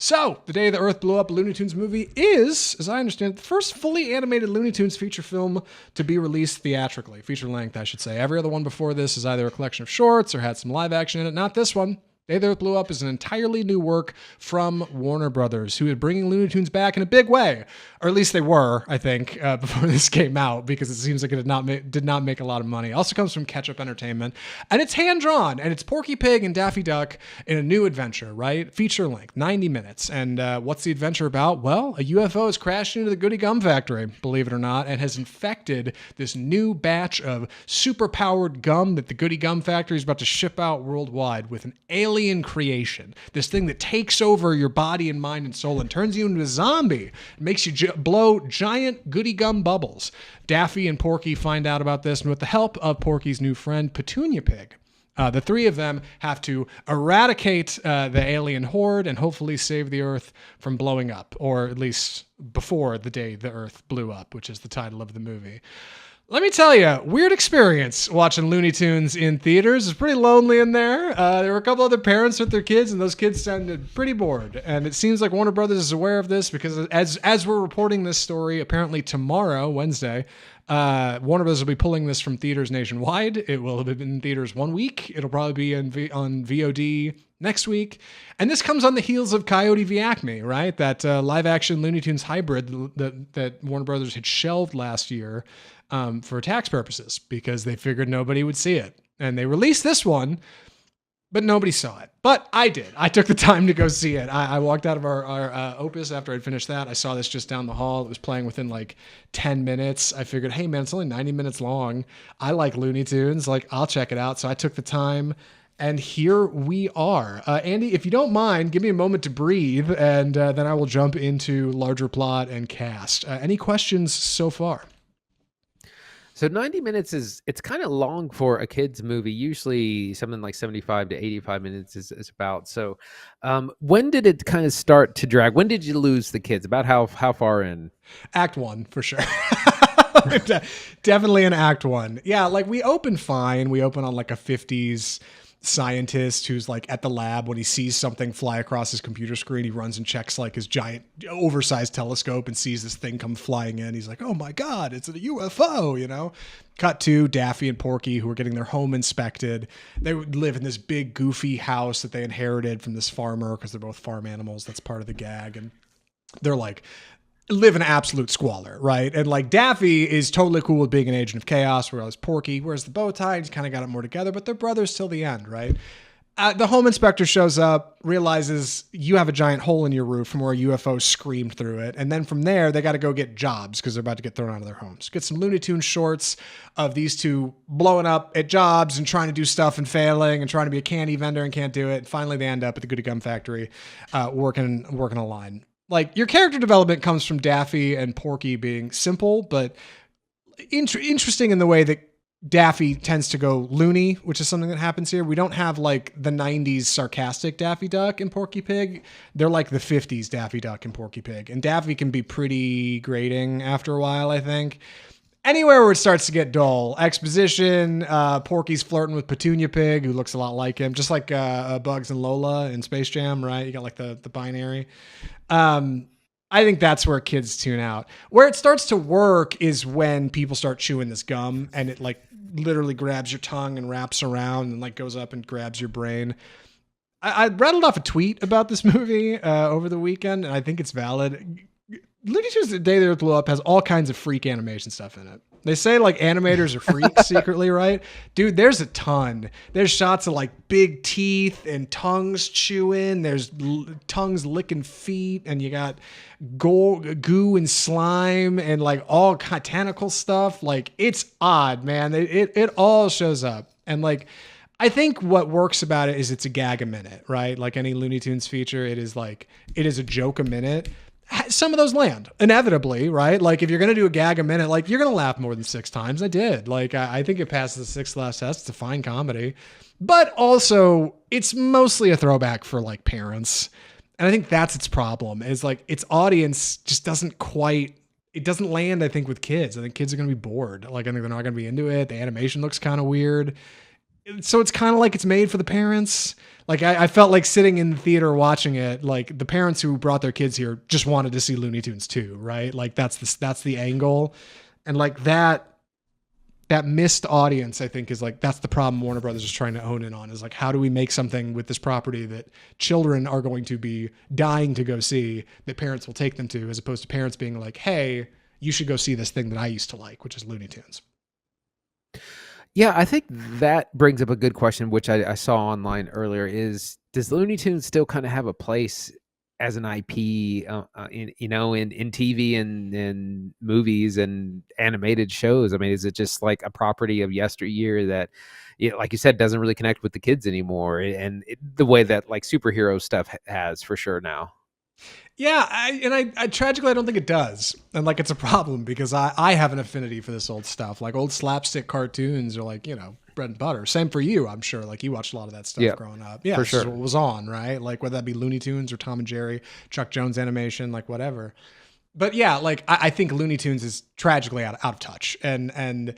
So, The Day the Earth Blew Up, a Looney Tunes movie is, as I understand it, the first fully animated Looney Tunes feature film to be released theatrically. Feature length, I should say. Every other one before this is either a collection of shorts or had some live action in it. Not this one. Day the Earth Blew Up is an entirely new work from Warner Brothers, who is bringing Looney Tunes back in a big way. Or at least they were, I think, before this came out, because it seems like it did not make a lot of money. It also comes from Ketchup Entertainment. And it's hand-drawn, and it's Porky Pig and Daffy Duck in a new adventure, right? Feature length, 90 minutes. And what's the adventure about? Well, a UFO has crashed into the Goodie gum factory, believe it or not, and has infected this new batch of super-powered gum that the Goodie gum factory is about to ship out worldwide with an alien creation, this thing that takes over your body and mind and soul and turns you into a zombie. It makes you blow giant Goodie gum bubbles. Daffy and Porky find out about this, and with the help of Porky's new friend, Petunia Pig, the three of them have to eradicate the alien horde and hopefully save the Earth from blowing up, or at least before the day the Earth blew up, which is the title of the movie. Let me tell you, weird experience watching Looney Tunes in theaters. It's pretty lonely in there. There were a couple other parents with their kids, and those kids sounded pretty bored. And it seems like Warner Brothers is aware of this because as we're reporting this story, apparently tomorrow, Wednesday, Warner Brothers will be pulling this from theaters nationwide. It will have been in theaters 1 week. It'll probably be on VOD next week. And this comes on the heels of Coyote v. Acme, right? That live-action Looney Tunes hybrid that Warner Brothers had shelved last year for tax purposes because they figured nobody would see it. And they released this one, but nobody saw it. But I did. I took the time to go see it. I walked out of our Opus after I'd finished that. I saw this just down the hall. It was playing within like 10 minutes. I figured, hey man, it's only 90 minutes long. I like Looney Tunes. Like, I'll check it out. So I took the time. And here we are. Andy, if you don't mind, give me a moment to breathe, and then I will jump into larger plot and cast. Any questions so far? So 90 minutes it's kind of long for a kid's movie. Usually something like 75 to 85 minutes is about. So when did it kind of start to drag? When did you lose the kids? About how far in? Act 1, for sure. Definitely in Act 1. Yeah, like we open fine. We open on like a 50s scientist who's like at the lab. When he sees something fly across his computer screen, he runs and checks like his giant oversized telescope and sees this thing come flying in. He's like, oh my God, it's a UFO, you know? Cut to Daffy and Porky, who are getting their home inspected. They live in this big goofy house that they inherited from this farmer because they're both farm animals. That's part of the gag. And they're like, live in absolute squalor, right? And like Daffy is totally cool with being an agent of chaos, whereas Porky wears the bow tie. He's kind of got it more together, but they're brothers till the end, right? The home inspector shows up, realizes you have a giant hole in your roof from where a UFO screamed through it. And then from there, they got to go get jobs because they're about to get thrown out of their homes. Get some Looney Tunes shorts of these two blowing up at jobs and trying to do stuff and failing and trying to be a candy vendor and can't do it. And finally, they end up at the Goodie Gum Factory working a line. Like, your character development comes from Daffy and Porky being simple, but interesting in the way that Daffy tends to go loony, which is something that happens here. We don't have like the 90s sarcastic Daffy Duck and Porky Pig. They're like the 50s Daffy Duck and Porky Pig. And Daffy can be pretty grating after a while, I think. Anywhere where it starts to get dull. Exposition, Porky's flirting with Petunia Pig, who looks a lot like him, just like Bugs and Lola in Space Jam, right? You got like the binary. I think that's where kids tune out. Where it starts to work is when people start chewing this gum and it like literally grabs your tongue and wraps around and like goes up and grabs your brain. I rattled off a tweet about this movie over the weekend, and I think it's valid. Looney Tunes The Day the Earth Blew Up has all kinds of freak animation stuff in it. They say like animators are freaks secretly, right? Dude, there's a ton. There's shots of like big teeth and tongues chewing. There's tongues licking feet, and you got goo and slime and like all tentacle stuff. Like, it's odd, man. It all shows up. And like, I think what works about it is it's a gag a minute, right? Like any Looney Tunes feature, it is a joke a minute. Some of those land inevitably, right? Like if you're going to do a gag a minute, like you're going to laugh more than 6 times. I did. Like, I think it passes the 6th last test. It's a fine comedy, but also it's mostly a throwback for like parents. And I think that's its problem, is like its audience just doesn't land, I think, with kids. I think kids are going to be bored. Like, I think they're not going to be into it. The animation looks kind of weird. so it's kind of like it's made for the parents. Like I felt like sitting in the theater watching it, like the parents who brought their kids here just wanted to see Looney Tunes too, right? Like that's the angle. And like that missed audience, I think, is like, that's the problem Warner Brothers is trying to hone in on, is like, how do we make something with this property that children are going to be dying to go see, that parents will take them to, as opposed to parents being like, hey, you should go see this thing that I used to like, which is Looney Tunes. Yeah, I think that brings up a good question, which I saw online earlier, is does Looney Tunes still kind of have a place as an IP, in TV and movies and animated shows? I mean, is it just like a property of yesteryear that, like you said, doesn't really connect with the kids anymore, and the way that like superhero stuff has for sure now? Yeah, I tragically I don't think it does, and like it's a problem because I have an affinity for this old stuff, like old slapstick cartoons are like bread and butter. Same for you, I'm sure. Like you watched a lot of that stuff growing up. Yeah, for this is sure. what was on, right? Like whether that be Looney Tunes or Tom and Jerry, Chuck Jones animation, like whatever. But yeah, like I think Looney Tunes is tragically out of touch, and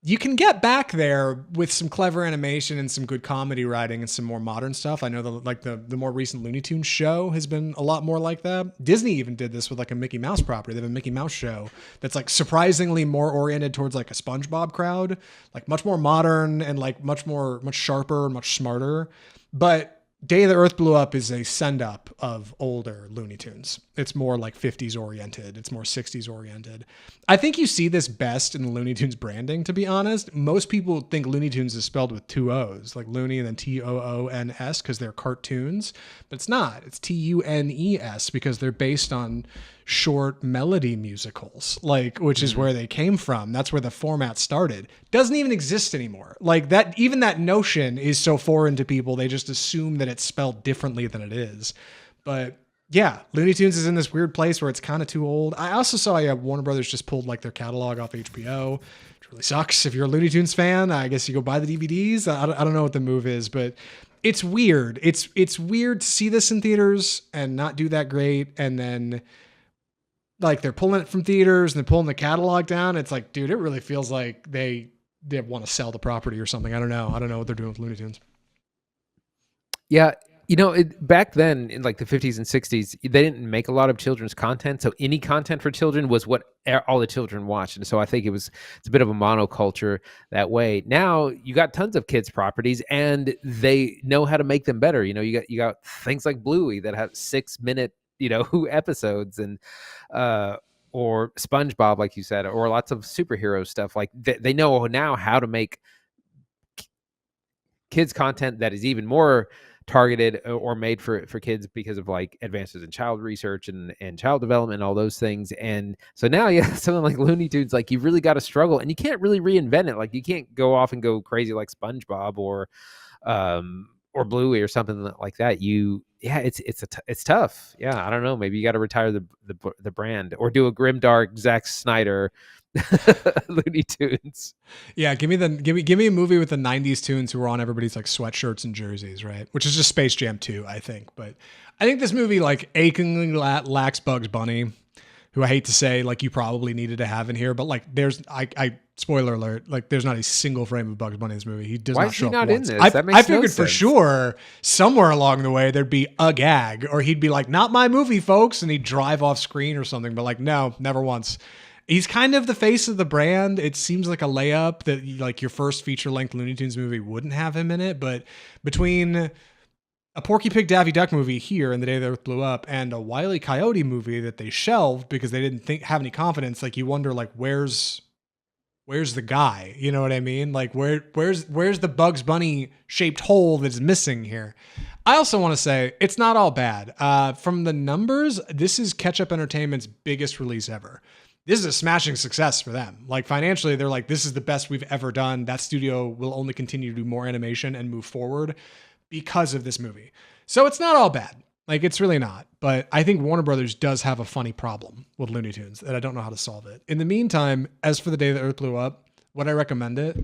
you can get back there with some clever animation and some good comedy writing and some more modern stuff. I know the more recent Looney Tunes show has been a lot more like that. Disney even did this with like a Mickey Mouse property. They have a Mickey Mouse show that's like surprisingly more oriented towards like a SpongeBob crowd, like much more modern and like much sharper, much smarter. But Day the Earth Blew Up is a send up of older Looney Tunes. It's more like 50s oriented. It's more 60s oriented. I think you see this best in the Looney Tunes branding, to be honest. Most people think Looney Tunes is spelled with two O's, like Looney and then Toons, because they're cartoons. But it's not. It's Tunes because they're based on short melody musicals, like, which is where they came from. That's where the format started. Doesn't even exist anymore. Like that, even that notion is so foreign to people. They just assume that it's spelled differently than it is. But yeah, Looney Tunes is in this weird place where it's kind of too old. I also saw Warner Brothers just pulled like their catalog off HBO, which really sucks. If you're a Looney Tunes fan, I guess you go buy the DVDs. I don't know what the move is, but it's weird. It's weird to see this in theaters and not do that great. And then like they're pulling it from theaters and they're pulling the catalog down. It's like, dude, it really feels like they want to sell the property or something. I don't know what they're doing with Looney Tunes. Yeah. Back then in like the 50s and 60s, they didn't make a lot of children's content. So any content for children was what all the children watched. And so I think it's a bit of a monoculture that way. Now you got tons of kids properties and they know how to make them better. You got things like Bluey that have 6-minute, episodes, and or SpongeBob, like you said, or lots of superhero stuff. Like they know now how to make kids content that is even more targeted or made for kids because of like advances in child research and child development and all those things. And so now, something like Looney Tunes, like you've really got to struggle, and you can't really reinvent it. Like you can't go off and go crazy like SpongeBob or Bluey or something like that. It's tough. Yeah, I don't know. Maybe you got to retire the brand or do a grimdark Zack Snyder Looney Tunes. Yeah, give me a movie with the 90s tunes who were on everybody's like sweatshirts and jerseys, right? Which is just Space Jam 2, I think. But I think this movie like achingly lacks Bugs Bunny, who I hate to say like you probably needed to have in here, but like I spoiler alert, like there's not a single frame of Bugs Bunny in this movie. He does Why not is show he up not once. in this? That makes I figured no for sense. sure somewhere along the way there'd be a gag, or he'd be like, "Not my movie, folks," and he'd drive off screen or something. But like, no, never once. He's kind of the face of the brand. It seems like a layup that like your first feature-length Looney Tunes movie wouldn't have him in it, but between a Porky Pig Daffy Duck movie here in The Day the Earth Blew Up and a Wile E. Coyote movie that they shelved because they didn't have any confidence, like you wonder like where's the guy? You know what I mean? Like where's the Bugs Bunny shaped hole that's missing here? I also want to say it's not all bad. From the numbers, this is Ketchup Entertainment's biggest release ever. This is a smashing success for them. Like financially, they're like, this is the best we've ever done. That studio will only continue to do more animation and move forward because of this movie. So it's not all bad. Like it's really not. But I think Warner Brothers does have a funny problem with Looney Tunes that I don't know how to solve it. In the meantime, as for The Day the Earth Blew Up, would I recommend it?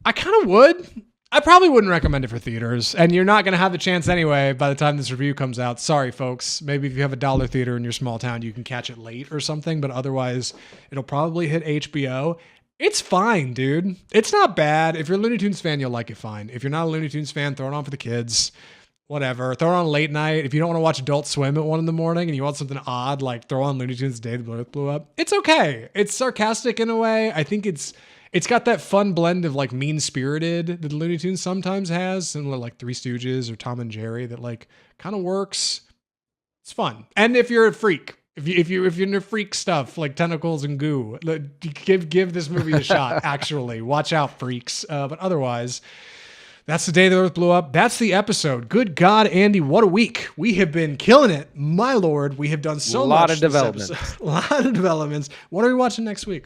I kind of would. I probably wouldn't recommend it for theaters, and you're not going to have the chance anyway by the time this review comes out. Sorry, folks. Maybe if you have a dollar theater in your small town, you can catch it late or something, but otherwise it'll probably hit HBO. It's fine, dude. It's not bad. If you're a Looney Tunes fan, you'll like it fine. If you're not a Looney Tunes fan, throw it on for the kids. Whatever. Throw it on late night. If you don't want to watch Adult Swim at 1 a.m. and you want something odd, like throw on Looney Tunes Day the Earth Blew Up. It's okay. It's sarcastic in a way. I think it's got that fun blend of like mean spirited that the Looney Tunes sometimes has, similar like Three Stooges or Tom and Jerry, that like kind of works. It's fun. And if you're a freak, if you're into freak stuff like tentacles and goo, give this movie a shot. Actually, watch out, freaks. But otherwise, that's the day the Earth blew up. That's the episode. Good God, Andy, what a week. We have been killing it. My Lord, we have done so much. A lot of developments. A lot of developments. What are we watching next week?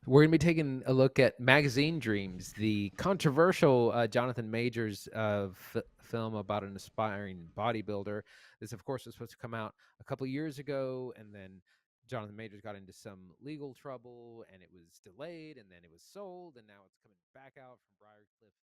We're going to be taking a look at Magazine Dreams, the controversial Jonathan Majors film about an aspiring bodybuilder. This, of course, was supposed to come out a couple years ago, and then Jonathan Majors got into some legal trouble, and it was delayed, and then it was sold, and now it's coming back out from Briarcliff